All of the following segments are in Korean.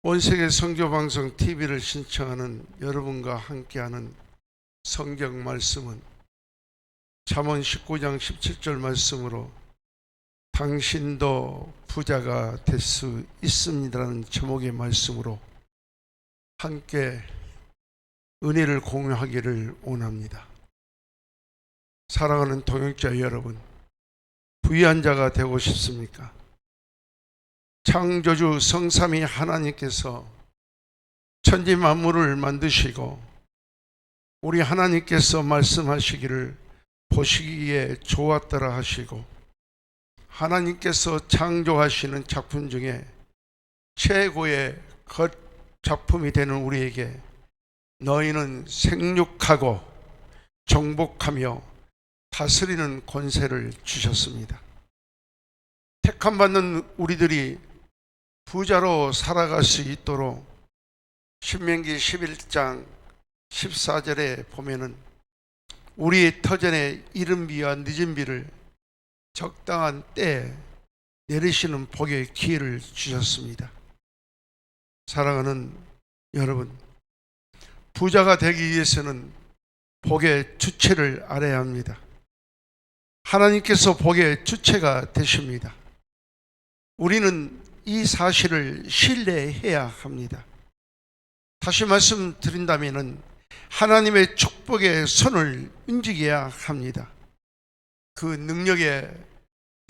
온세계 선교방송 TV를 신청하는 여러분과 함께하는 성경 말씀은 잠언 19장 17절 말씀으로 당신도 부자가 될 수 있습니다라는 제목의 말씀으로 함께 은혜를 공유하기를 원합니다. 사랑하는 동역자 여러분, 부유한 자가 되고 싶습니까? 창조주 성삼위 하나님께서 천지 만물을 만드시고 우리 하나님께서 말씀하시기를 보시기에 좋았더라 하시고 하나님께서 창조하시는 작품 중에 최고의 작품이 되는 우리에게 너희는 생육하고 정복하며 다스리는 권세를 주셨습니다. 택함받는 우리들이 부자로 살아갈 수 있도록 신명기 11장 14절에 보면은 우리의 터전에 이른 비와 늦은 비를 적당한 때에 내리시는 복의 기회를 주셨습니다. 사랑하는 여러분, 부자가 되기 위해서는 복의 주체를 알아야 합니다. 하나님께서 복의 주체가 되십니다. 우리는 이 사실을 신뢰해야 합니다. 다시 말씀드린다면 하나님의 축복의 손을 움직여야 합니다. 그 능력의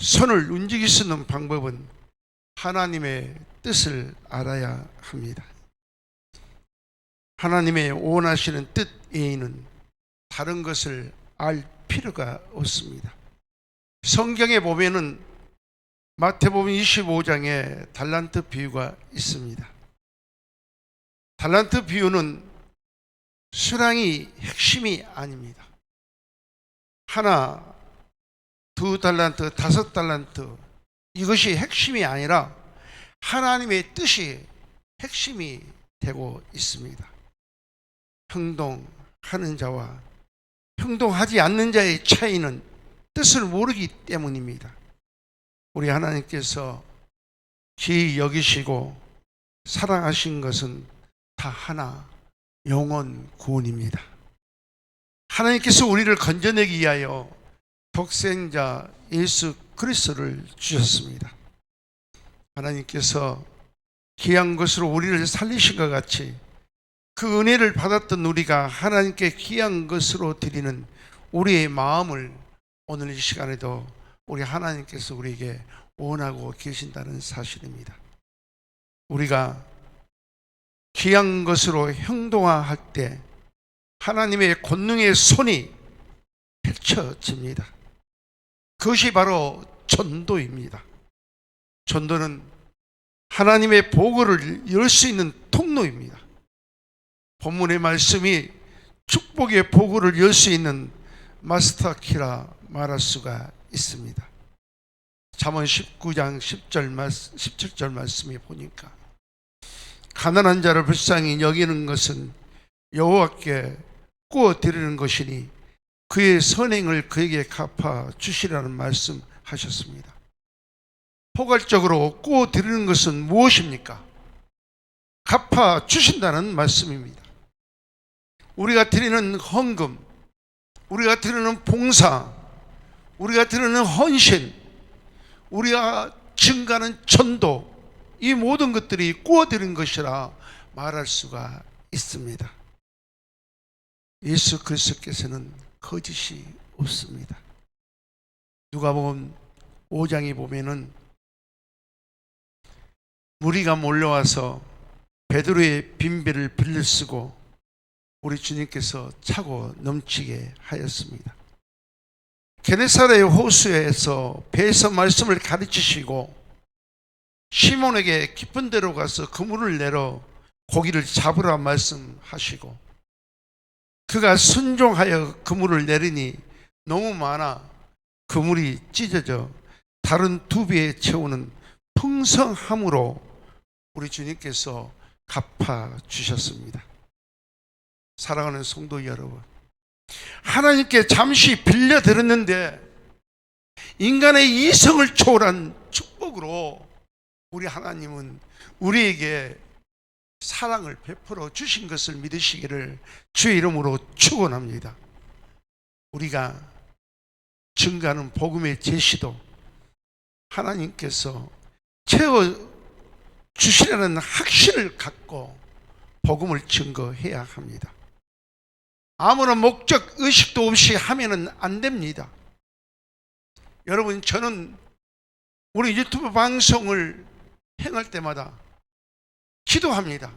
손을 움직일 수 있는 방법은 하나님의 뜻을 알아야 합니다. 하나님의 원하시는 뜻 외에는 다른 것을 알 필요가 없습니다. 성경에 보면은 마태복음 25장에 달란트 비유가 있습니다. 달란트 비유는 수량이 핵심이 아닙니다. 하나, 두 달란트, 다섯 달란트, 이것이 핵심이 아니라 하나님의 뜻이 핵심이 되고 있습니다. 행동하는 자와 행동하지 않는 자의 차이는 뜻을 모르기 때문입니다. 우리 하나님께서 귀히 여기시고 사랑하신 것은 다 하나, 영혼 구원입니다. 하나님께서 우리를 건져내기 위하여 독생자 예수 그리스도를 주셨습니다. 하나님께서 귀한 것으로 우리를 살리신 것 같이 그 은혜를 받았던 우리가 하나님께 귀한 것으로 드리는 우리의 마음을 오늘 이 시간에도 우리 하나님께서 우리에게 원하고 계신다는 사실입니다. 우리가 귀한 것으로 행동할 때 하나님의 권능의 손이 펼쳐집니다. 그것이 바로 전도입니다. 전도는 하나님의 보고를 열 수 있는 통로입니다. 본문의 말씀이 축복의 보고를 열 수 있는 마스터키라 말할 수가 있습니다. 잠언 19장 17절 말씀에 보니까 가난한 자를 불쌍히 여기는 것은 여호와께 꾸어 드리는 것이니 그의 선행을 그에게 갚아 주시라는 말씀하셨습니다. 포괄적으로 꾸어 드리는 것은 무엇입니까? 갚아 주신다는 말씀입니다. 우리가 드리는 헌금, 우리가 드리는 봉사, 우리가 드리는 헌신, 우리가 증가하는 전도, 이 모든 것들이 꾸어드린 것이라 말할 수가 있습니다. 예수 그리스도께서는 거짓이 없습니다. 누가복음 5장에 보면은 무리가 몰려와서 베드로의 빈배를 빌려 쓰고 우리 주님께서 차고 넘치게 하였습니다. 게네사렛 호수에서 배에서 말씀을 가르치시고 시몬에게 깊은 데로 가서 그물을 내려 고기를 잡으라 말씀하시고 그가 순종하여 그물을 내리니 너무 많아 그물이 찢어져 다른 두 배에 채우는 풍성함으로 우리 주님께서 갚아 주셨습니다. 사랑하는 성도 여러분, 하나님께 잠시 빌려드렸는데 인간의 이성을 초월한 축복으로 우리 하나님은 우리에게 사랑을 베풀어 주신 것을 믿으시기를 주의 이름으로 축원합니다. 우리가 증거하는 복음의 제시도 하나님께서 채워 주시라는 확신을 갖고 복음을 증거해야 합니다. 아무런 목적 의식도 없이 하면은 안 됩니다. 여러분, 저는 우리 유튜브 방송을 행할 때마다 기도합니다.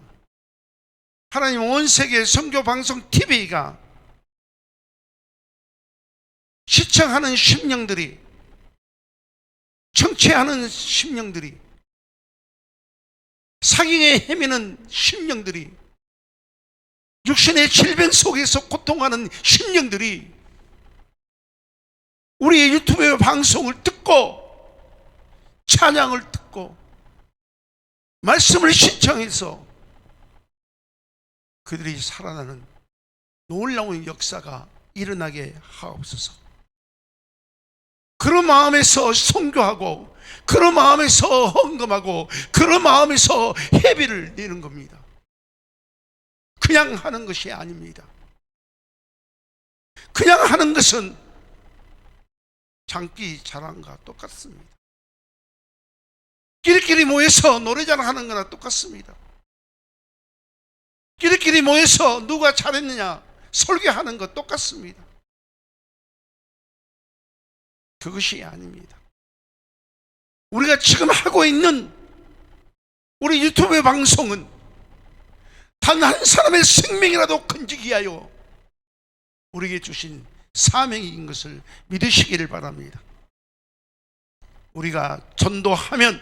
하나님, 온 세계 선교 방송 TV가 시청하는 심령들이, 청취하는 심령들이, 사경에 헤매는 심령들이, 육신의 질병 속에서 고통하는 심령들이 우리의 유튜브 방송을 듣고 찬양을 듣고 말씀을 신청해서 그들이 살아나는 놀라운 역사가 일어나게 하옵소서. 그런 마음에서 선교하고, 그런 마음에서 헌금하고, 그런 마음에서 예배를 드리는 겁니다. 그냥 하는 것이 아닙니다. 그냥 하는 것은 장기 자랑과 똑같습니다. 끼리끼리 모여서 노래자랑 하는 거나 똑같습니다. 끼리끼리 모여서 누가 잘했느냐 설교하는 것 똑같습니다. 그것이 아닙니다. 우리가 지금 하고 있는 우리 유튜브 방송은 단 한 사람의 생명이라도 건지기 위하여 우리에게 주신 사명인 것을 믿으시기를 바랍니다. 우리가 전도하면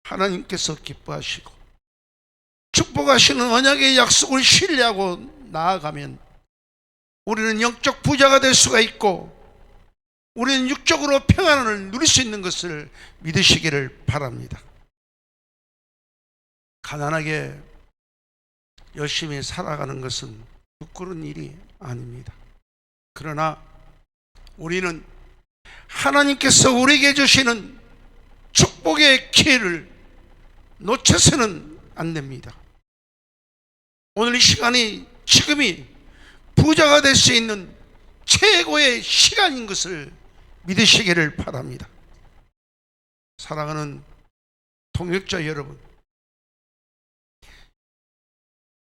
하나님께서 기뻐하시고 축복하시는 언약의 약속을 신뢰하고 나아가면 우리는 영적 부자가 될 수가 있고 우리는 육적으로 평안을 누릴 수 있는 것을 믿으시기를 바랍니다. 가난하게 열심히 살아가는 것은 부끄러운 일이 아닙니다. 그러나 우리는 하나님께서 우리에게 주시는 축복의 기회를 놓쳐서는 안 됩니다. 오늘 이 시간이, 지금이 부자가 될 수 있는 최고의 시간인 것을 믿으시기를 바랍니다. 사랑하는 동역자 여러분,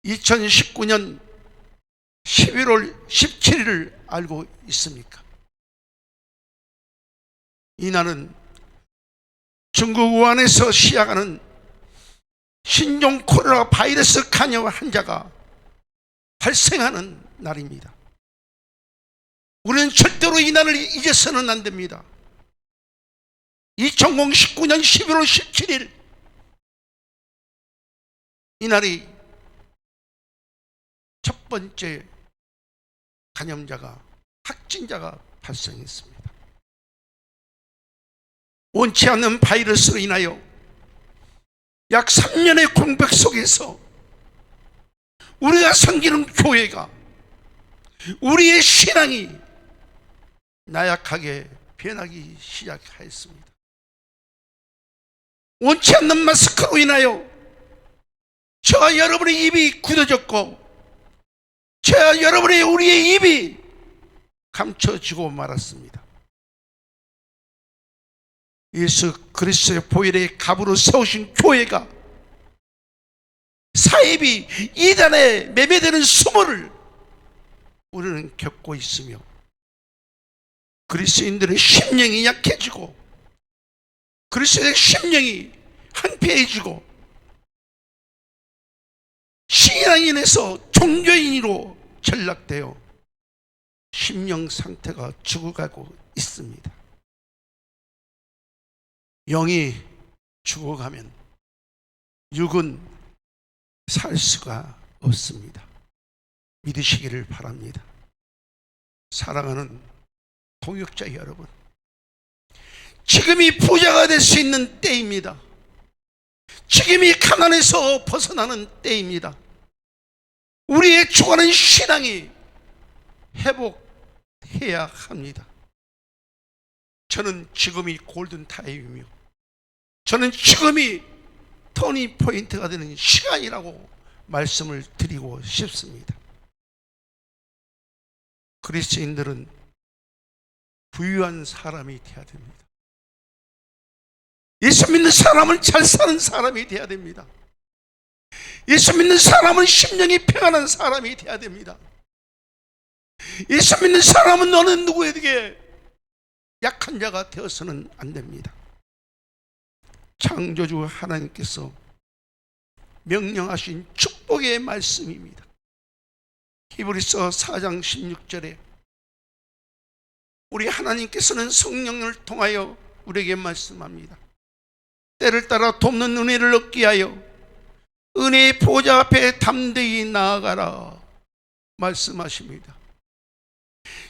2019년 11월 17일을 알고 있습니까? 이날은 중국 우한에서 시작하는 신종 코로나 바이러스 간염 환자가 발생하는 날입니다. 우리는 절대로 이 날을 잊어서는 안 됩니다. 2019년 11월 17일 이날이 첫 번째 감염자가, 확진자가 발생했습니다. 원치 않는 바이러스로 인하여 약 3년의 공백 속에서 우리가 섬기는 교회가, 우리의 신앙이 나약하게 변하기 시작하였습니다. 원치 않는 마스크로 인하여 저와 여러분의 입이 굳어졌고 저와 여러분의, 우리의 입이 감춰지고 말았습니다. 예수 그리스도의 보혈의 갑으로 세우신 교회가 사입이 이단에 매매되는 수모를 우리는 겪고 있으며 그리스도인들의 심령이 약해지고 그리스도의 심령이 한패해지고 신앙인에서 종교인으로 전락되어 심령 상태가 죽어가고 있습니다. 영이 죽어가면 육은 살 수가 없습니다. 믿으시기를 바랍니다. 사랑하는 동역자 여러분, 지금이 부자가 될 수 있는 때입니다. 지금이 가난에서 벗어나는 때입니다. 우리의 죽어가는 신앙이 회복해야 합니다. 저는 지금이 골든타임이며 저는 지금이 터닝 포인트가 되는 시간이라고 말씀을 드리고 싶습니다. 그리스도인들은 부유한 사람이 되어야 됩니다. 예수 믿는 사람은 잘 사는 사람이 되어야 됩니다. 예수 믿는 사람은 심령이 평안한 사람이 되어야 됩니다. 예수 믿는 사람은 너는 누구에게 약한 자가 되어서는 안 됩니다. 창조주 하나님께서 명령하신 축복의 말씀입니다. 히브리서 4장 16절에 우리 하나님께서는 성령을 통하여 우리에게 말씀합니다. 때를 따라 돕는 은혜를 얻기 위하여 은혜의 보좌 앞에 담대히 나아가라 말씀하십니다.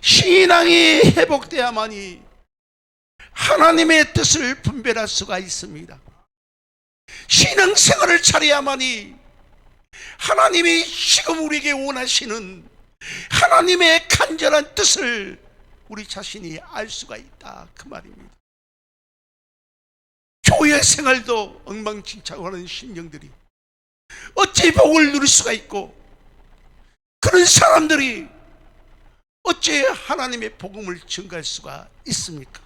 신앙이 회복돼야만이 하나님의 뜻을 분별할 수가 있습니다. 신앙생활을 차려야만이 하나님이 지금 우리에게 원하시는 하나님의 간절한 뜻을 우리 자신이 알 수가 있다, 그 말입니다. 교회 생활도 엉망진창하는 심령들이 어찌 복을 누릴 수가 있고, 그런 사람들이 어찌 하나님의 복음을 증거할 수가 있습니까?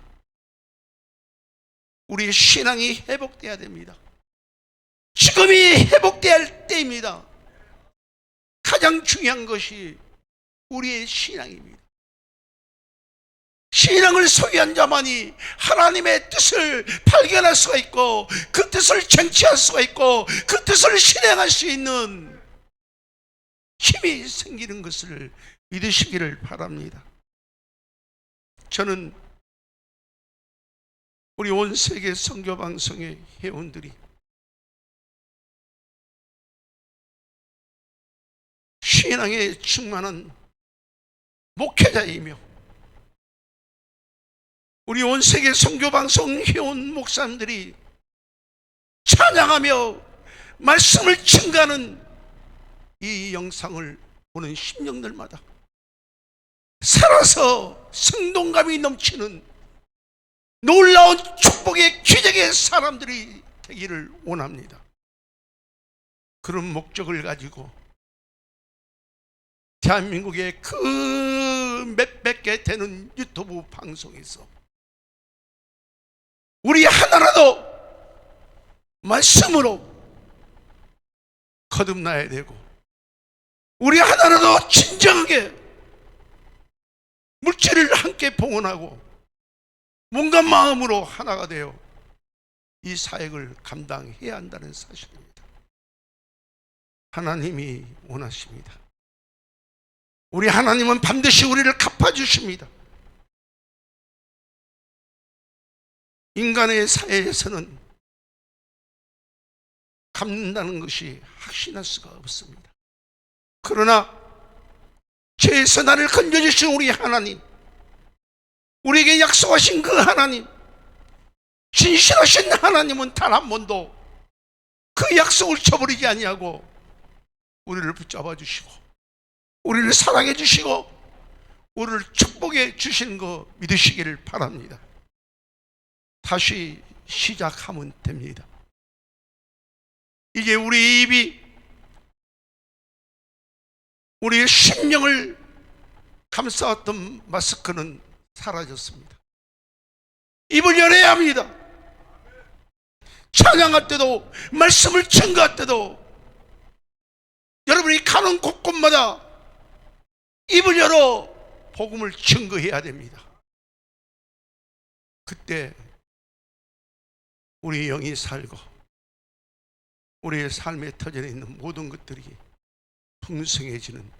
우리의 신앙이 회복돼야 됩니다. 지금이 회복돼야 할 때입니다. 가장 중요한 것이 우리의 신앙입니다. 신앙을 소유한 자만이 하나님의 뜻을 발견할 수가 있고, 그 뜻을 쟁취할 수가 있고, 그 뜻을 실행할 수 있는 힘이 생기는 것을 믿으시기를 바랍니다. 저는 우리 온 세계 선교방송의 회원들이 신앙에 충만한 목회자이며, 우리 온 세계 선교방송 회원 목사님들이 찬양하며 말씀을 증가하는 이 영상을 보는 심령들마다 살아서 생동감이 넘치는 놀라운 축복의 기적의 사람들이 되기를 원합니다. 그런 목적을 가지고 대한민국의 그 몇백 개 되는 유튜브 방송에서 우리 하나라도 말씀으로 거듭나야 되고, 우리 하나라도 진정하게 물질을 함께 봉헌하고 몸과 마음으로 하나가 되어 이 사역을 감당해야 한다는 사실입니다. 하나님이 원하십니다. 우리 하나님은 반드시 우리를 갚아주십니다. 인간의 사회에서는 갚는다는 것이 확신할 수가 없습니다. 그러나 죄에서 나를 건져주신 우리 하나님, 우리에게 약속하신 그 하나님, 진실하신 하나님은 단 한 번도 그 약속을 저버리지 아니하고 우리를 붙잡아 주시고, 우리를 사랑해 주시고, 우리를 축복해 주시는 거 믿으시기를 바랍니다. 다시 시작하면 됩니다. 이제 우리 입이 우리의 심령을 감싸왔던 마스크는 사라졌습니다. 입을 열어야 합니다. 찬양할 때도, 말씀을 증거할 때도 여러분이 가는 곳곳마다 입을 열어 복음을 증거해야 됩니다. 그때 우리 영이 살고 우리의 삶에 터져 있는 모든 것들이 풍성해지는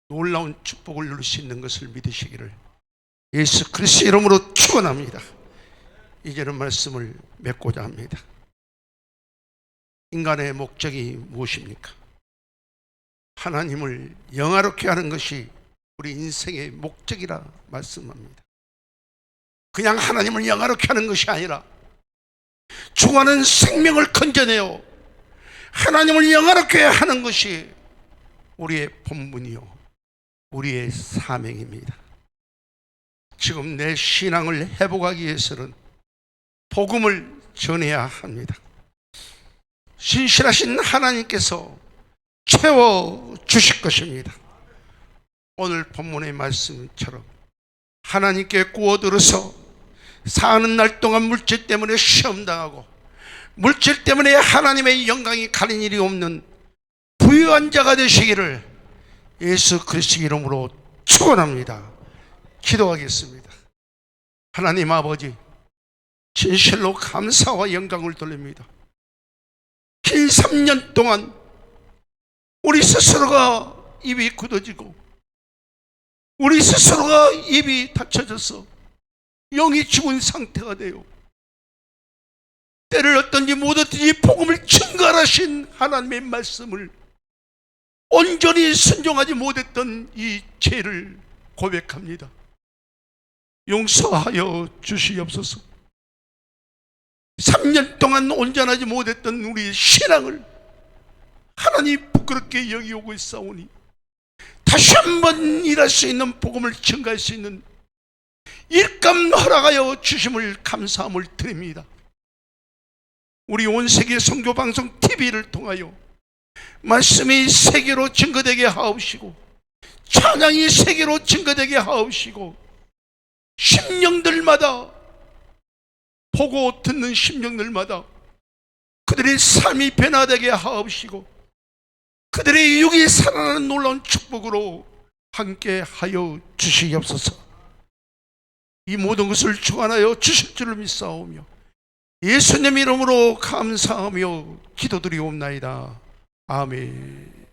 놀라운 축복을 누릴 수 있는 것을 믿으시기를 예수 그리스도 이름으로 축원합니다. 이제는 말씀을 맺고자 합니다. 인간의 목적이 무엇입니까? 하나님을 영화롭게 하는 것이 우리 인생의 목적이라 말씀합니다. 그냥 하나님을 영화롭게 하는 것이 아니라 죽어가는 생명을 건져내어 하나님을 영화롭게 하는 것이 우리의 본분이요 우리의 사명입니다. 지금 내 신앙을 회복하기 위해서는 복음을 전해야 합니다. 신실하신 하나님께서 채워 주실 것입니다. 오늘 본문의 말씀처럼 하나님께 구워들어서 사는 날 동안 물질 때문에 시험당하고 물질 때문에 하나님의 영광이 가린 일이 없는 부유한 자가 되시기를 예수 그리스도 이름으로 축원합니다. 기도하겠습니다. 하나님 아버지, 진실로 감사와 영광을 돌립니다. 긴 3년 동안 우리 스스로가 입이 굳어지고 우리 스스로가 입이 닫혀져서 영이 죽은 상태가 되어 때를 얻든지 못 얻든지 복음을 증거하신 하나님의 말씀을 온전히 순종하지 못했던 이 죄를 고백합니다. 용서하여 주시옵소서. 3년 동안 온전하지 못했던 우리의 신앙을 하나님 부끄럽게 여기오고 있사오니 다시 한번 일할 수 있는 복음을 증거할 수 있는 일감 허락하여 주심을 감사함을 드립니다. 우리 온 세계 선교방송 TV를 통하여 말씀이 세계로 증거되게 하옵시고 찬양이 세계로 증거되게 하옵시고 심령들마다 보고 듣는 심령들마다 그들의 삶이 변화되게 하옵시고 그들의 육이 살아나는 놀라운 축복으로 함께 하여 주시옵소서. 이 모든 것을 주관하여 주실 줄을 믿사오며 예수님 이름으로 감사하며 기도드리옵나이다. 아멘.